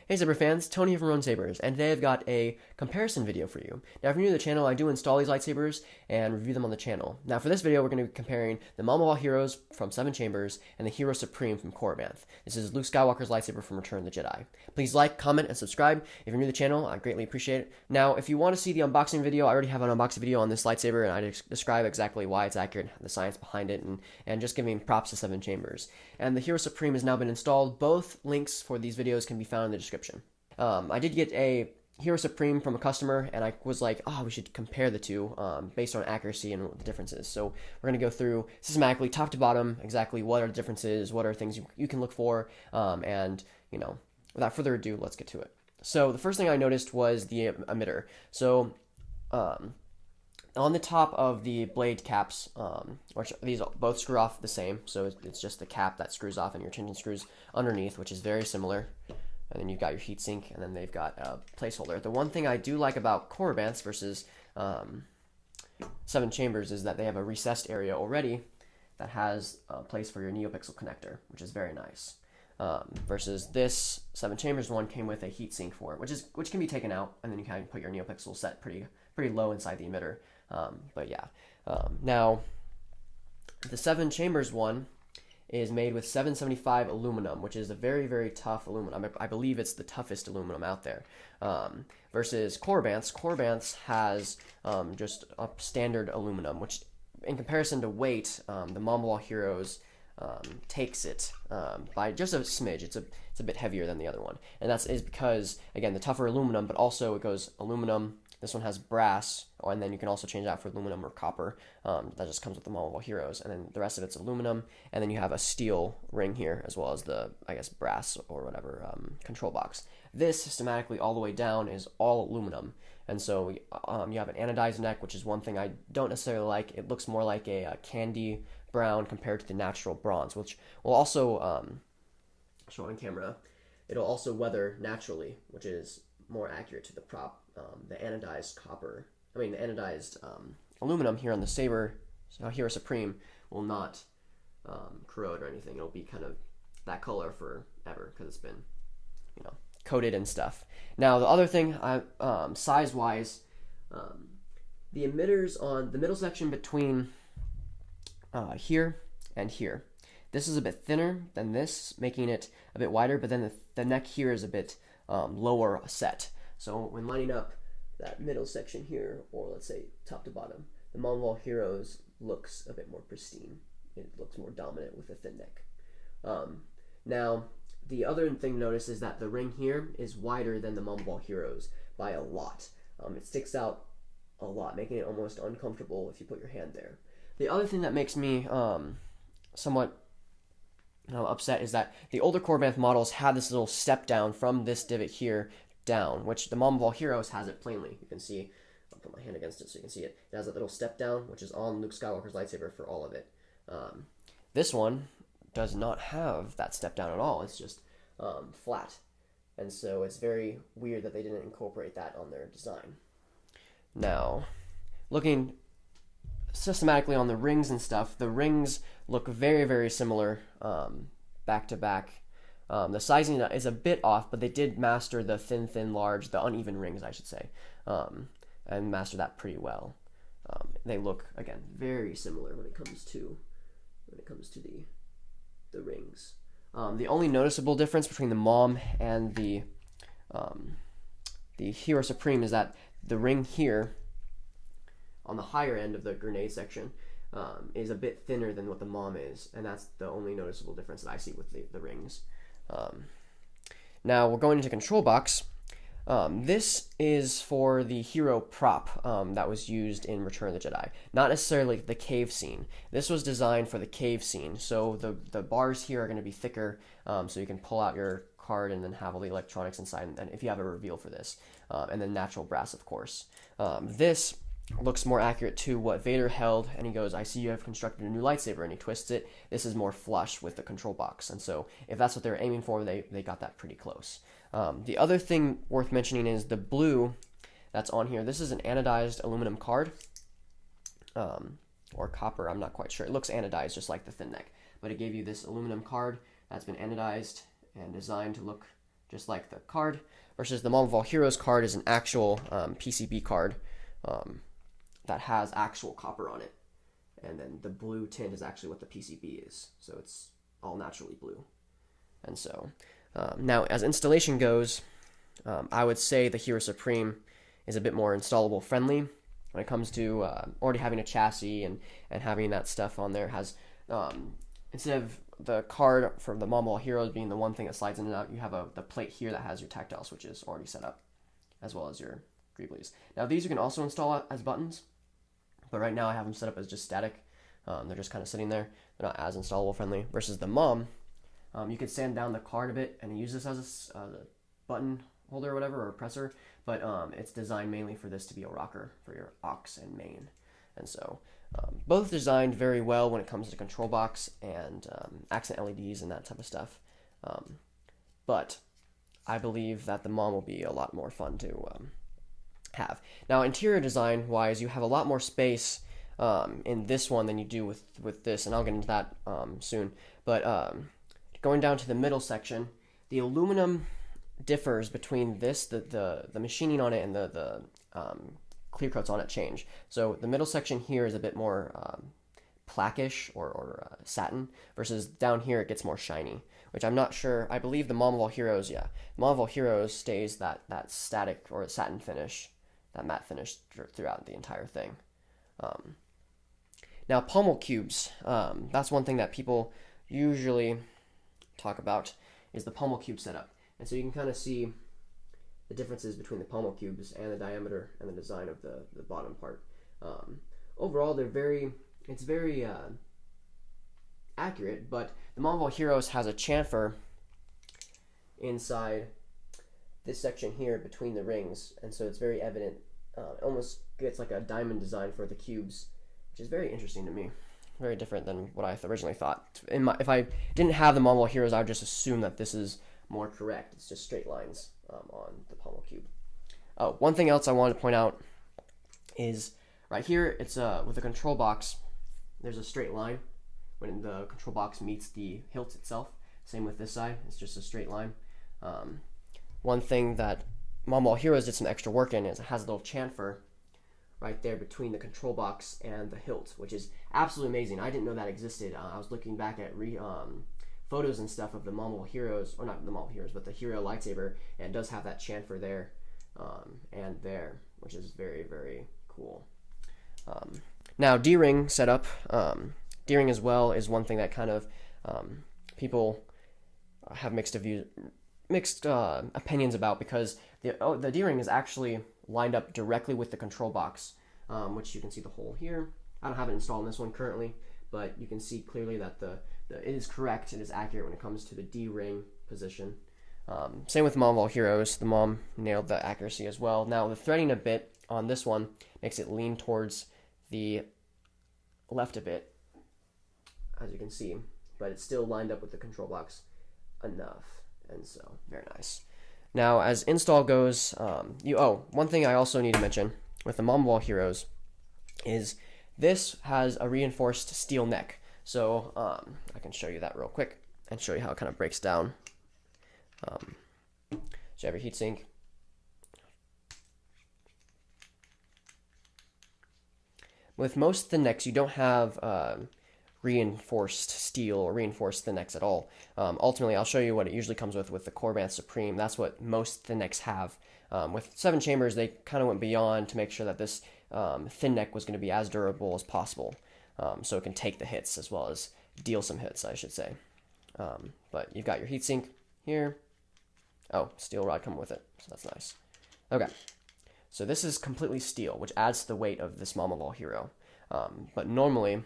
Hey Saber fans, Tony here from Run Sabers, and today I've got a comparison video for you. Now if you're new to the channel, I do install these lightsabers and review them on the channel. Now for this video, we're going to be comparing the Pommel Heroes from 7 Chambers and the Hero Supreme from Korbanth. This is Luke Skywalker's lightsaber from Return of the Jedi. Please like, comment, and subscribe. If you're new to the channel, I greatly appreciate it. Now if you want to see the unboxing video, I already have an unboxing video on this lightsaber, and I describe exactly why it's accurate, the science behind it, and just giving props to 7 Chambers. And the Hero Supreme has now been installed. Both links for these videos can be found in the description. I did get a Hero Supreme from a customer, and I was like, oh, we should compare the two based on accuracy and what the differences. So we're going to go through systematically, top to bottom, exactly what are the differences, what are things you can look for, and, you know, without further ado, let's get to it. So the first thing I noticed was the emitter. So on the top of the blade caps, which these both screw off the same, so it's just the cap that screws off and your tension screws underneath, which is very similar. And then you've got your heatsink, and then they've got a placeholder. The one thing I do like about Korbanth versus 7 Chambers is that they have a recessed area already that has a place for your NeoPixel connector, which is very nice. Versus this 7 Chambers one came with a heatsink for it, which can be taken out, and then you can put your NeoPixel set pretty low inside the emitter. But yeah, now the 7 Chambers one is made with 775 aluminum, which is a very, very tough aluminum. I believe it's the toughest aluminum out there. Versus Korbanth's. Korbanth's has just a standard aluminum, which in comparison to weight, the Pommel Heroes takes it by just a smidge. It's a bit heavier than the other one. And that is because, again, the tougher aluminum, but also it goes aluminum. This one has brass, and then you can also change out for aluminum or copper. That just comes with the Pommel Heroes. And then the rest of it's aluminum, and then you have a steel ring here, as well as the, I guess, brass or whatever control box. This, systematically all the way down, is all aluminum. And so you have an anodized neck, which is one thing I don't necessarily like. It looks more like a candy brown compared to the natural bronze, which will also, show on camera, it'll also weather naturally, which is more accurate to the prop. The anodized aluminum here on the saber, so Hero Supreme, will not corrode or anything. It'll be kind of that color forever because it's been, you know, coated and stuff. Now the other thing, size-wise, the emitters on the middle section between here and here, this is a bit thinner than this, making it a bit wider, but then the neck here is a bit lower set. So when lining up that middle section here, or let's say top to bottom, the Pommel Heroes looks a bit more pristine. It looks more dominant with a thin neck. Now, the other thing to notice is that the ring here is wider than the Pommel Heroes by a lot. It sticks out a lot, making it almost uncomfortable if you put your hand there. The other thing that makes me somewhat upset is that the older Korbanth models had this little step down from this divot here down, which the Pommel Heroes has it plainly. You can see, I'll put my hand against it so you can see it. It has that little step down, which is on Luke Skywalker's lightsaber for all of it. This one does not have that step down at all. It's just flat. And so it's very weird that they didn't incorporate that on their design. Now, looking systematically on the rings and stuff, the rings look very, very similar back to back. The sizing is a bit off, but they did master the thin, large, the uneven rings, I should say, and master that pretty well. They look, again, very similar when it comes to the rings. The only noticeable difference between the Mom and the Hero Supreme is that the ring here on the higher end of the grenade section is a bit thinner than what the Mom is, and that's the only noticeable difference that I see with the rings. Now we're going into control box. This is for the hero prop that was used in Return of the Jedi, not necessarily the cave scene. This was designed for the cave scene, so the bars here are going to be thicker, so you can pull out your card and then have all the electronics inside, and if you have a reveal for this, and then natural brass, of course. This looks more accurate to what Vader held, and he goes, I see you have constructed a new lightsaber, and he twists it. This is more flush with the control box, and so if that's what they were aiming for, they got that pretty close. The other thing worth mentioning is the blue that's on here. This is an anodized aluminum card, or copper, I'm not quite sure. It looks anodized just like the thin neck, but it gave you this aluminum card that's been anodized and designed to look just like the card, versus the Mom of All Heroes card is an actual PCB card that has actual copper on it. And then the blue tint is actually what the PCB is. So it's all naturally blue. And so now as installation goes, I would say the Hero Supreme is a bit more installable friendly when it comes to already having a chassis and having that stuff on there. Has instead of the card for the Mom of All Heroes being the one thing that slides in and out, you have the plate here that has your tactile switches already set up, as well as your greeblies. Now these you can also install as buttons, but right now I have them set up as just static. They're just kind of sitting there. They're not as installable friendly. Versus the Mom, you could sand down the card a bit and use this as a button holder or whatever, or a presser, but it's designed mainly for this to be a rocker for your aux and main. And so both designed very well when it comes to control box and accent LEDs and that type of stuff. But I believe that the Mom will be a lot more fun to have. Now, interior design wise, you have a lot more space in this one than you do with this, and I'll get into that soon. But going down to the middle section, the aluminum differs between this, the machining on it, and the clear coats on it change. So the middle section here is a bit more plaquish or satin, versus down here it gets more shiny, which I'm not sure. I believe the Mom of All Heroes, the Mom of All Heroes stays that static or satin finish, that matte finish throughout the entire thing. Now Pommel Cubes, that's one thing that people usually talk about, is the Pommel Cube setup. And so you can kind of see the differences between the Pommel Cubes and the diameter and the design of the bottom part. Overall, it's very accurate, but the Mom of All Heroes has a chamfer inside this section here between the rings, and so it's very evident. Almost gets like a diamond design for the cubes, which is very interesting to me. Very different than what I originally thought. If I didn't have the Mom of All Heroes, I would just assume that this is more correct. It's just straight lines on the Pommel Cube. One thing else I wanted to point out is right here, it's with the control box, there's a straight line when the control box meets the hilt itself. Same with this side, it's just a straight line. One thing that Mom of All Heroes did some extra work in is it has a little chamfer right there between the control box and the hilt, which is absolutely amazing. I didn't know that existed. I was looking back at photos and stuff of the Pommel Heroes, or not the Pommel Heroes, but the Hero lightsaber, and it does have that chamfer there and there, which is very, very cool. Now, D-ring setup, D-ring as well is one thing that kind of people have mixed opinions about, because the D-ring is actually lined up directly with the control box, which you can see the hole here. I don't have it installed in this one currently, but you can see clearly that it is correct, it is accurate when it comes to the D-ring position. Same with Mom of All Heroes. The Mom nailed the accuracy as well. Now the threading a bit on this one makes it lean towards the left a bit, as you can see, but it's still lined up with the control box enough, and so very nice. Now as install goes, one thing I also need to mention with the Mom of All Heroes is this has a reinforced steel neck. So I can show you that real quick and show you how it kind of breaks down. So you have your heatsink. With most thin necks, you don't have reinforced steel or reinforced thin necks at all. Ultimately, I'll show you what it usually comes with the Korbanth Supreme. That's what most thin necks have. With 7 chambers, they kind of went beyond to make sure that this thin neck was going to be as durable as possible. So it can take the hits as well as deal some hits, I should say. But you've got your heatsink here. Oh, steel rod coming with it, so that's nice. Okay, so this is completely steel, which adds to the weight of this Mom of All Hero. But normally,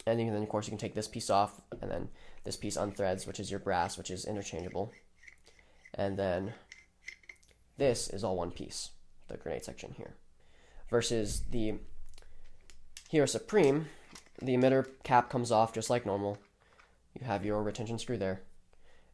and then of course you can take this piece off, and then this piece unthreads, which is your brass, which is interchangeable. And then this is all one piece, the grenade section here. Versus the Hero Supreme, the emitter cap comes off just like normal. You have your retention screw there.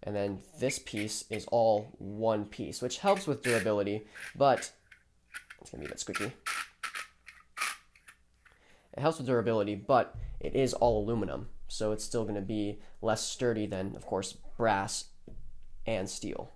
And then this piece is all one piece, which helps with durability, but it's going to be a bit squeaky. It helps with durability, but it is all aluminum, so it's still going to be less sturdy than, of course, brass and steel.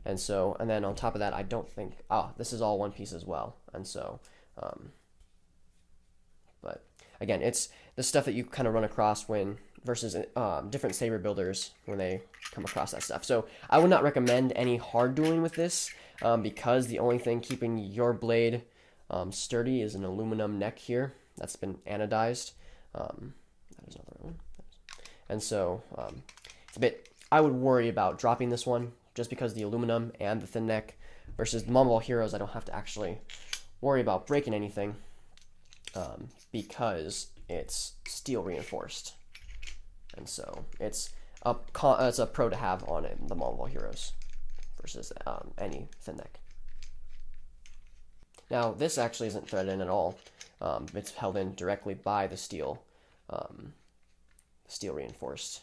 And so, and then on top of that, I don't think, this is all one piece as well. And so, but again, it's the stuff that you kind of run across when, versus different saber builders when they come across that stuff. So I would not recommend any hard dueling with this, because the only thing keeping your blade sturdy is an aluminum neck here that's been anodized. That is another one. And so it's a bit, I would worry about dropping this one just because the aluminum and the thin neck, versus the Pommel Heroes, I don't have to actually worry about breaking anything because it's steel reinforced. And so it's a pro to have on it, the Pommel Heroes, versus any thin neck. Now this actually isn't threaded in at all. It's held in directly by the steel reinforced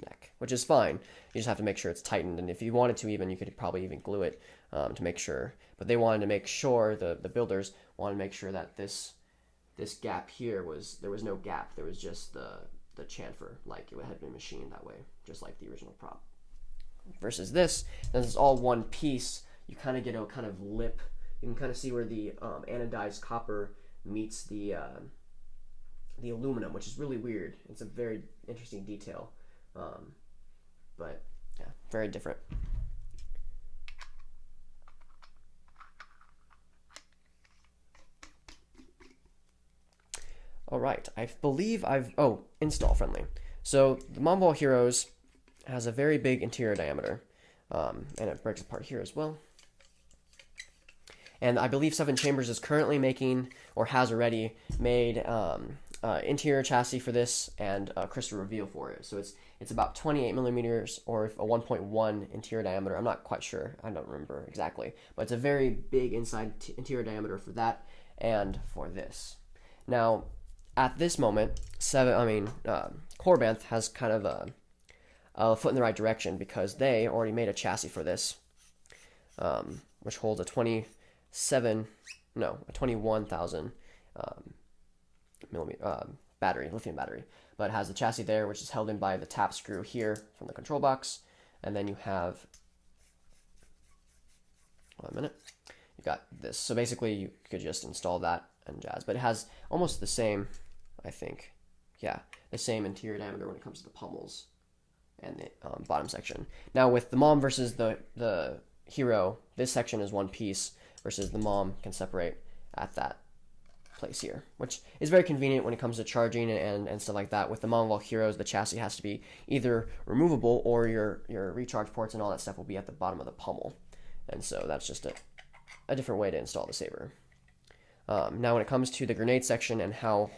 neck, which is fine. You just have to make sure it's tightened, and if you wanted to even, you could probably even glue it to make sure. But they wanted to make sure, the builders wanted to make sure that this gap here there was no gap. There was just the chamfer, like it had been machined that way, just like the original prop. Versus this is all one piece. You kind of get a kind of lip. You can kind of see where the anodized copper meets the aluminum, which is really weird. It's a very interesting detail, but yeah, very different. All right, I believe install friendly. So the Pommel Heroes has a very big interior diameter, and it breaks apart here as well. And I believe 7 Chambers is currently making, or has already made, interior chassis for this and a crystal reveal for it. So it's about 28 millimeters or a 1.1 interior diameter. I'm not quite sure. I don't remember exactly, but it's a very big inside interior diameter for that and for this. Now, at this moment, Korbanth has kind of a foot in the right direction, because they already made a chassis for this, which holds a 21,000 millimeter lithium battery, but it has the chassis there, which is held in by the tap screw here from the control box. And then you have, you got this. So basically you could just install that and jazz, but it has almost the same, I think, the same interior diameter when it comes to the pommels and the bottom section. Now with the mom versus the hero, this section is one piece, versus the mom can separate at that place here, which is very convenient when it comes to charging and stuff like that. With the Pommel Heroes, the chassis has to be either removable, or your recharge ports and all that stuff will be at the bottom of the pommel. And so that's just a different way to install the saber. Now when it comes to the grenade section and how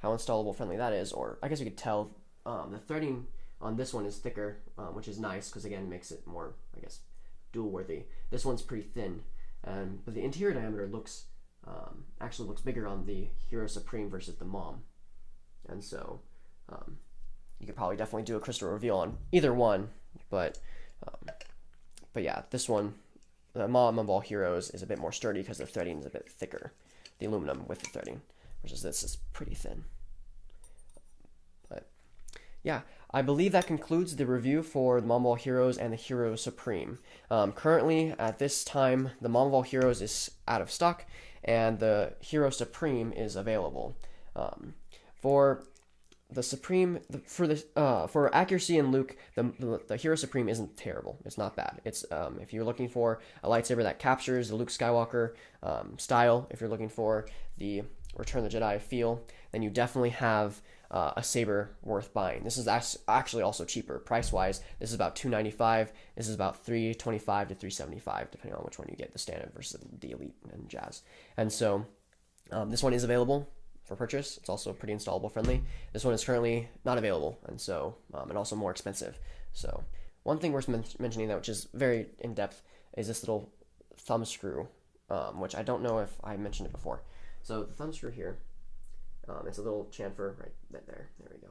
installable friendly that is, or I guess you could tell, the threading on this one is thicker, which is nice, because again, it makes it more, I guess, dual worthy. This one's pretty thin, but the interior diameter actually looks bigger on the Hero Supreme versus the Mom. And so you could probably definitely do a crystal reveal on either one, but yeah, this one, the Pommel Heroes, is a bit more sturdy because the threading is a bit thicker, the aluminum with the threading, versus this is pretty thin. But yeah, I believe that concludes the review for the Pommel Heroes and the Hero Supreme. Currently, at this time, the Pommel Heroes is out of stock, and the Hero Supreme is available. For the Supreme, for accuracy and Luke, the Hero Supreme isn't terrible. It's not bad. It's if you're looking for a lightsaber that captures the Luke Skywalker style, if you're looking for the Return of the Jedi feel, then you definitely have a saber worth buying. This is actually also cheaper price-wise. This is about $295. This is about $325 to $375, depending on which one you get, the standard versus the elite and jazz. And so this one is available for purchase. It's also pretty installable friendly. This one is currently not available, and so and also more expensive. So one thing worth mentioning, though, which is very in-depth, is this little thumb screw, which I don't know if I mentioned it before. So the thumb screw here, it's a little chamfer right there. There we go.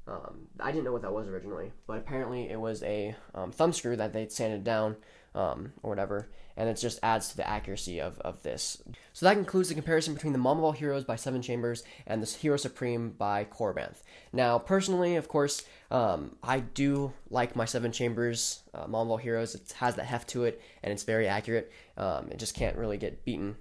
I didn't know what that was originally, but apparently it was a thumb screw that they sanded down or whatever, and it just adds to the accuracy of this. So that concludes the comparison between the Mama Ball Heroes by Seven Chambers and the Hero Supreme by Korbanth. Now, personally, of course, I do like my Seven Chambers Mama Ball Heroes. It has that heft to it, and it's very accurate. It just can't really get beaten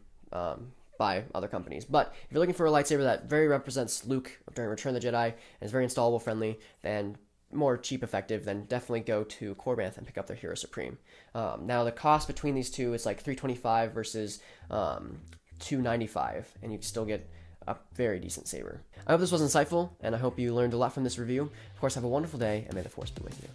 by other companies. But if you're looking for a lightsaber that very represents Luke during Return of the Jedi and is very installable friendly and more cheap effective, then definitely go to Korbanth and pick up their Hero Supreme. Now the cost between these two is like $325 versus $295, and you can still get a very decent saber. I hope this was insightful, and I hope you learned a lot from this review. Of course, have a wonderful day, and may the Force be with you.